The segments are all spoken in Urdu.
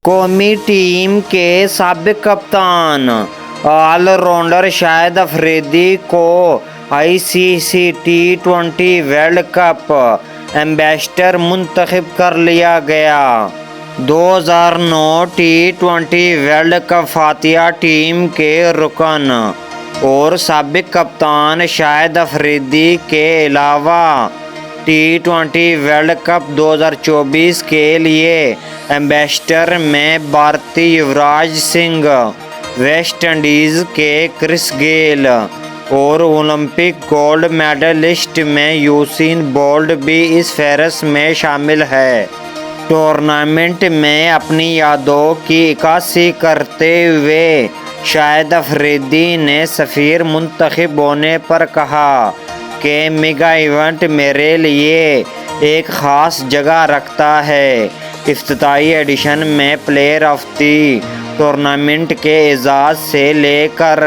قومی ٹیم کے سابق کپتان آل راؤنڈر شاہد افریدی کو ICC T20 world cup ambassador منتخب کر لیا گیا۔ 2009 T20 ورلڈ کپ فاتحہ ٹیم کے رکن اور سابق کپتان شاہد افریدی کے علاوہ T20 ورلڈ کپ 2024 کے لیے ایمبیسڈر میں بھارتی یوراج سنگھ، ویسٹ انڈیز کے کرس گیل اور اولمپک گولڈ میڈلسٹ میں یوسین بولٹ بھی اس فہرست میں شامل ہے۔ ٹورنامنٹ میں اپنی یادوں کی عکاسی کرتے ہوئے شاہد افریدی نے سفیر منتخب ہونے پر کہا کہ میگا ایونٹ میرے لیے ایک خاص جگہ رکھتا ہے۔ افتتاحی ایڈیشن میں پلیئر آف دی ٹورنامنٹ کے اعزاز سے لے کر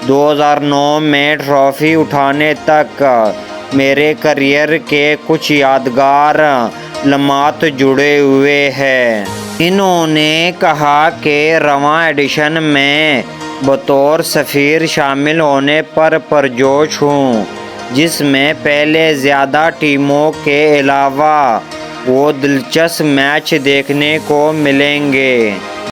2009 میں ٹرافی اٹھانے تک میرے کیریئر کے کچھ یادگار لمحات جڑے ہوئے ہیں۔ انہوں نے کہا کہ رواں ایڈیشن میں بطور سفیر شامل ہونے پر پرجوش ہوں، جس میں پہلے زیادہ ٹیموں کے علاوہ وہ دلچسپ میچ دیکھنے کو ملیں گے۔